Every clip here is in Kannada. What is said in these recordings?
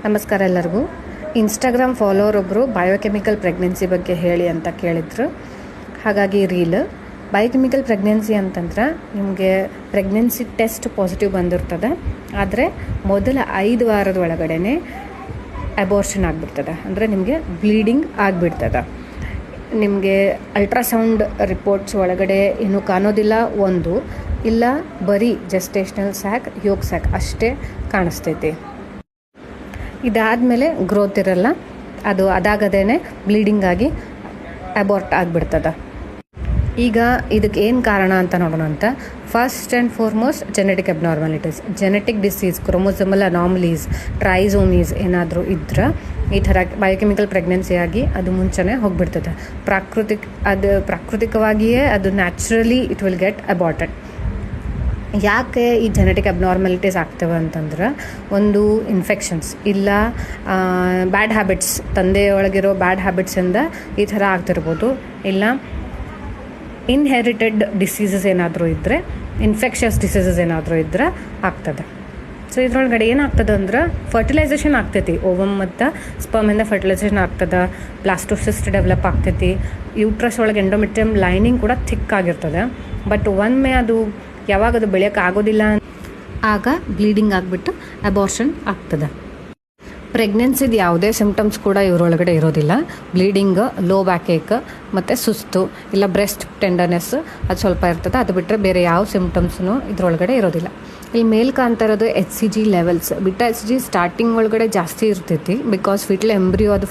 ನಮಸ್ಕಾರ ಎಲ್ಲರಿಗೂ. ಇನ್ಸ್ಟಾಗ್ರಾಮ್ ಫಾಲೋವರ್ ಒಬ್ಬರು ಬಯೋಕೆಮಿಕಲ್ ಪ್ರೆಗ್ನೆನ್ಸಿ ಬಗ್ಗೆ ಹೇಳಿ ಅಂತ ಕೇಳಿದ್ರು. ಹಾಗಾಗಿ ರೀಲ್ ಬಯೋಕೆಮಿಕಲ್ ಪ್ರೆಗ್ನೆನ್ಸಿ ಅಂತಂದ್ರೆ ನಿಮಗೆ ಪ್ರೆಗ್ನೆನ್ಸಿ ಟೆಸ್ಟ್ ಪಾಸಿಟಿವ್ ಬಂದಿರ್ತದೆ, ಆದರೆ ಮೊದಲ 5 ವಾರದ ಒಳಗಡೆ ಅಬೋರ್ಷನ್ ಆಗಿಬಿಡ್ತದೆ. ಅಂದರೆ ನಿಮಗೆ ಬ್ಲೀಡಿಂಗ್ ಆಗಿಬಿಡ್ತದೆ. ನಿಮಗೆ ಅಲ್ಟ್ರಾಸೌಂಡ್ ರಿಪೋರ್ಟ್ಸ್ ಒಳಗಡೆ ಇನ್ನೂ ಕಾಣೋದಿಲ್ಲ, ಒಂದು ಇಲ್ಲ ಬರೀ ಜೆಸ್ಟೇಷನಲ್ ಸ್ಯಾಕ್, ಯೋಗ್ ಸ್ಯಾಕ್ ಅಷ್ಟೇ ಕಾಣಿಸ್ತೈತಿ. ಇದಾದಮೇಲೆ ಗ್ರೋತ್ ಇರಲ್ಲ, ಅದು ಅದಾಗದೇನೆ ಬ್ಲೀಡಿಂಗ್ ಆಗಿ ಅಬೋರ್ಟ್ ಆಗಿಬಿಡ್ತದೆ. ಈಗ ಇದಕ್ಕೆ ಏನು ಕಾರಣ ಅಂತ ನೋಡೋಣ ಅಂತ. First and foremost genetic abnormalities, genetic disease, chromosomal anomalies, trisomies ಏನಾದರೂ ಇದ್ರೆ ಈ ಥರ ಬಯೋಕೆಮಿಕಲ್ ಪ್ರೆಗ್ನೆನ್ಸಿ ಆಗಿ ಅದು ಮುಂಚೆನೇ ಹೋಗಿಬಿಡ್ತದೆ. ಪ್ರಾಕೃತಿಕವಾಗಿಯೇ ಅದು ನ್ಯಾಚುರಲಿ ಇಟ್ ವಿಲ್ ಗೆಟ್ ಅಬಾರ್ಟೆಡ್. ಯಾಕೆ ಈ ಜೆನೆಟಿಕ್ ಅಬ್ನಾರ್ಮಾಲಿಟೀಸ್ ಆಗ್ತವೆ ಅಂತಂದ್ರೆ, ಒಂದು ಇನ್ಫೆಕ್ಷನ್ಸ್ ಇಲ್ಲ ಬ್ಯಾಡ್ ಹ್ಯಾಬಿಟ್ಸ್, ತಂದೆಯೊಳಗಿರೋ ಬ್ಯಾಡ್ ಹ್ಯಾಬಿಟ್ಸಿಂದ ಈ ಥರ ಆಗ್ತಿರ್ಬೋದು, ಇಲ್ಲ ಇನ್ಹೆರಿಟೆಡ್ ಡಿಸೀಸಸ್ ಏನಾದರೂ ಇದ್ದರೆ, ಇನ್ಫೆಕ್ಷಸ್ ಡಿಸೀಸಸ್ ಏನಾದರೂ ಇದ್ದರೆ ಆಗ್ತದೆ. ಸೊ ಇದ್ರೊಳಗಡೆ ಏನಾಗ್ತದೆ ಅಂದ್ರೆ ಫರ್ಟಿಲೈಸೇಷನ್ ಆಗ್ತೈತಿ, ಓವಮ್ ಮತ್ತು ಸ್ಪರ್ಮಿಂದ ಫರ್ಟಿಲೈಸೇಷನ್ ಆಗ್ತದೆ, ಬ್ಲಾಸ್ಟೋಸಿಸ್ಟ್ ಡೆವಲಪ್ ಆಗ್ತೈತಿ, ಯೂಟ್ರಸ್ ಒಳಗೆ ಎಂಡೋಮೆಟ್ರಿಯಮ್ ಲೈನಿಂಗ್ ಕೂಡ ಥಿಕ್ ಆಗಿರ್ತದೆ. ಬಟ್ ಒಮ್ಮೆ ಅದು ಯಾವಾಗ ಅದು ಬೆಳೆಯೋಕೆ ಆಗೋದಿಲ್ಲ, ಆಗ ಬ್ಲೀಡಿಂಗ್ ಆಗಿಬಿಟ್ಟು ಅಬೋರ್ಷನ್ ಆಗ್ತದೆ. ಪ್ರೆಗ್ನೆನ್ಸಿದು ಯಾವುದೇ ಸಿಮ್ಟಮ್ಸ್ ಕೂಡ ಇವರೊಳಗಡೆ ಇರೋದಿಲ್ಲ. ಬ್ಲೀಡಿಂಗ್, ಲೋ ಬ್ಯಾಕ್ ಏಕ್ ಮತ್ತು ಸುಸ್ತು ಇಲ್ಲ ಬ್ರೆಸ್ಟ್ ಟೆಂಡರ್ನೆಸ್ ಅದು ಸ್ವಲ್ಪ ಇರ್ತದೆ. ಅದು ಬಿಟ್ಟರೆ ಬೇರೆ ಯಾವ ಸಿಮ್ಟಮ್ಸ್ನು ಇದ್ರೊಳಗಡೆ ಇರೋದಿಲ್ಲ. ಇಲ್ಲಿ ಮೇಲ್ ಕಾಣ್ತಾ ಇರೋದು HCG levels. Beta HCG starting ಒಳಗಡೆ ಜಾಸ್ತಿ ಇರ್ತೈತಿ, ಬಿಕಾಸ್ ಫಿಟ್ಲ್ ಎಂಬ್ರಿಯೋ ಅದು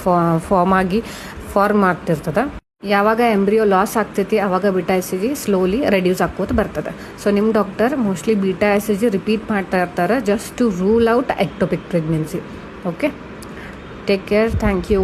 ಫಾರ್ಮ್ ಆಗ್ತಿರ್ತದೆ. ಯಾವಾಗ ಎಂಬ್ರಿಯೋ ಲಾಸ್ ಆಗ್ತೈತಿ ಆವಾಗ ಬಿಟಾ HCG ಸ್ಲೋಲಿ ರೆಡ್ಯೂಸ್ ಆಕೋತ ಬರ್ತದೆ. ಸೊ ನಿಮ್ಮ doctor mostly beta HCG repeat ಮಾಡ್ತಾ ಇರ್ತಾರೆ, just to rule out ectopic pregnancy. Okay, take care, thank you.